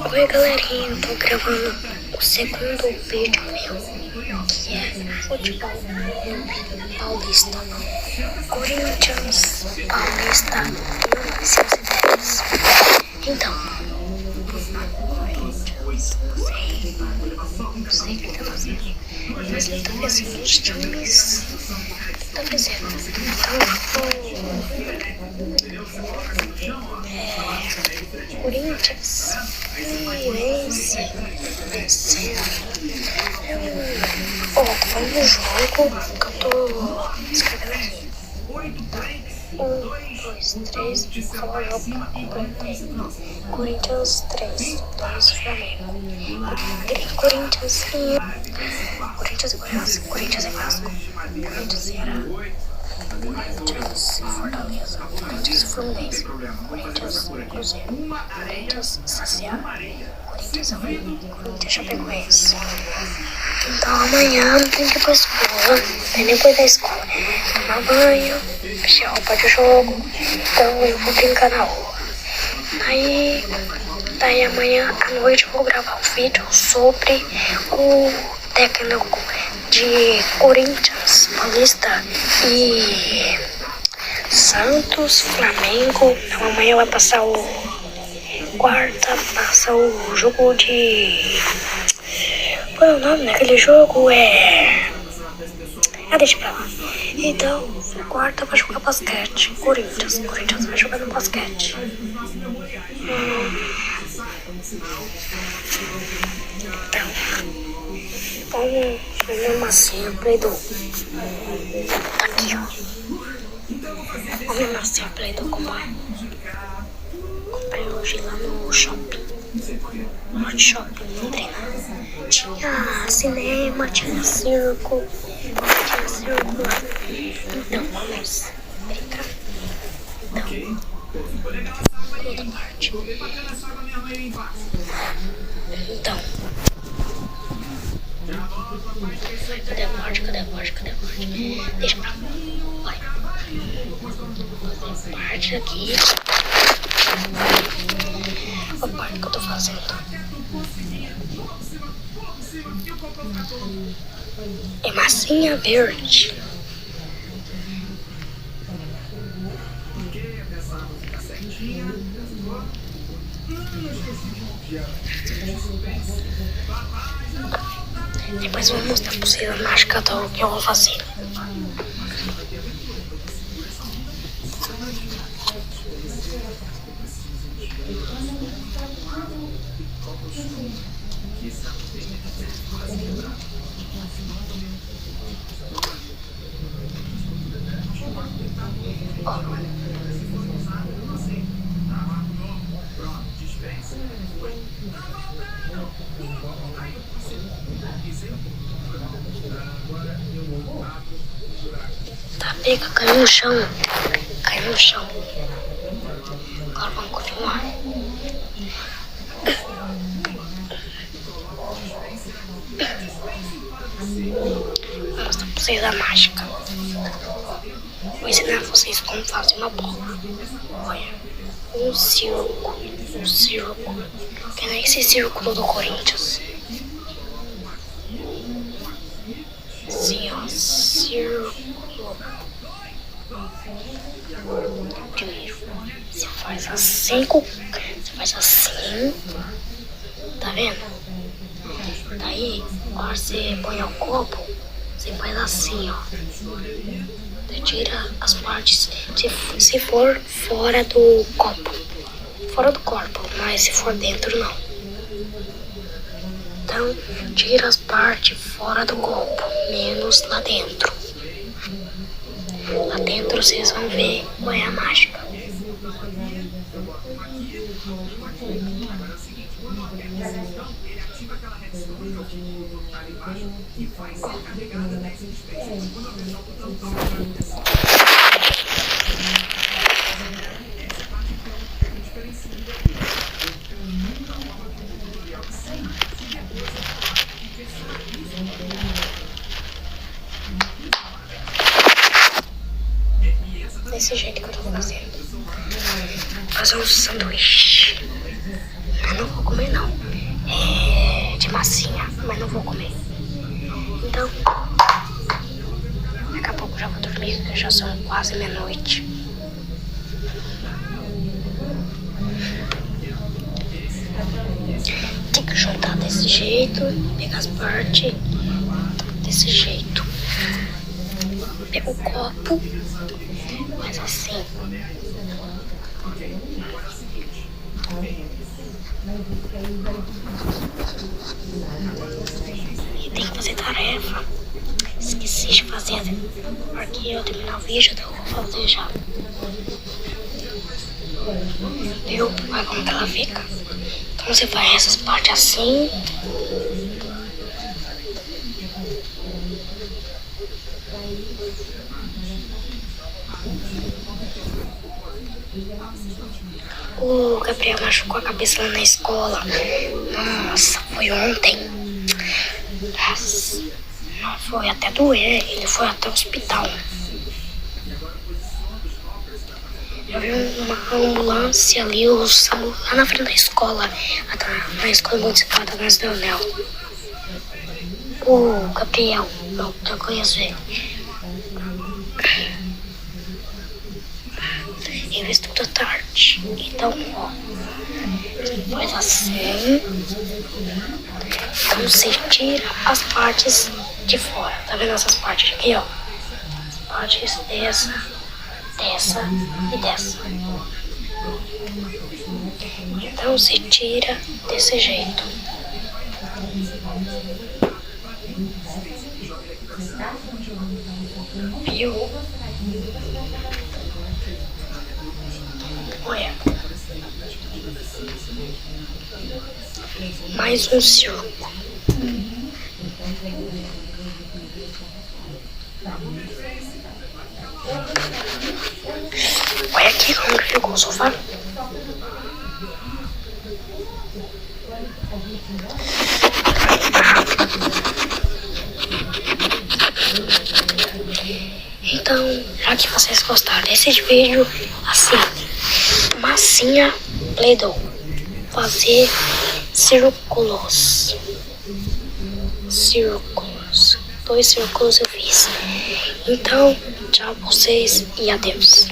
Oi galerinha, eu tô gravando o segundo vídeo meu, que é futebol paulista. Corinthians Paulista 1910. Então, não sei o que ele tá fazendo, mas ele tá fazendo os times. Tá fazendo. Então, Corinthians vencendo. Tô falando do jogo que eu tô escrevendo aqui. 1, 2, 3, vou falar o jogo que eu completei. Corinthians 3, 2 Flamengo. Corinthians e Goiás. Corinthians e Vasco. Corinthians e Ceará. Corinthians e Fortaleza. Corinthians e Fluminense. Corinthians e Cruzeiro. Corinthians e CSA. Corinthians e Chapecoense. Então amanhã não tem que ir pra escola, não tem nem coisa da escola. Tomar banho, vestir a roupa de jogo, então eu vou brincar na rua. Daí amanhã à noite eu vou gravar um vídeo sobre o técnico de Corinthians, Paulista e Santos, Flamengo. Então amanhã vai passar passa o jogo de... Qual é o nome daquele jogo? Deixa pra lá. Então, quarta vai jogar basquete. Corinthians vai jogar no basquete. Então, vamos ver massinha, Play-Doh. Tá aqui, ó. Vamos ver massinha, Play-Doh como é. Comprei hoje lá no shopping. No shopping, Londrina. Tinha cinema, tinha circo lá. Então, vamos brincar. Outra parte. Então. Cadê a parte? Deixa pra lá. Vai. Fazer parte aqui. A parte que eu tô fazendo. É massinha verde. Depois eu vou mostrar pra vocês a mágica do que eu vou fazer. Tá, pega, caiu no chão. Agora vamos continuar. Vou mostrar pra vocês a mágica. Vou ensinar vocês como fazer uma bola. Olha, um círculo. Que nem esse círculo do Corinthians. Assim, ó, círculo. Primeiro, você faz assim, tá vendo? Daí, agora você põe o copo, você faz assim, ó. Você tira as partes, se for fora do corpo, mas se for dentro, não. Então, tira as partes fora do copo, menos lá dentro. Lá dentro vocês vão ver qual é a mágica. Desse jeito que eu tô fazendo. Fazer um sanduíche. Eu não vou comer comer não. É de massinha, mas não vou comer. Então, daqui a pouco já vou dormir, porque já são quase meia-noite. Tem que juntar desse jeito, pegar as partes desse jeito. Pega o copo, faz assim. E tem que fazer tarefa. Esqueci de fazer, porque eu terminar o vídeo, então eu vou fazer já. Viu? Olha como que ela fica. Então você faz essas partes assim. O Gabriel machucou a cabeça lá na escola. Nossa, foi ontem. Nossa, foi até doer. Ele foi até o hospital. Eu vi uma ambulância ali, o SAMU, lá na frente da escola. Na escola municipal da Casa do Anel. O Gabriel, eu conheço ele. Eu estudo à tarde. Então, ó, faz assim. Então você tira as partes de fora. Tá vendo essas partes aqui, ó? As partes dessa e dessa. Então você tira desse jeito. Viu? Olha. Mais um círculo. Olha aqui como que ficou o sofá. Então, já que vocês gostaram desse vídeo, assim, massinha Play-Doh, fazer círculos. 2 círculos eu fiz. Então, tchau pra vocês e adeus.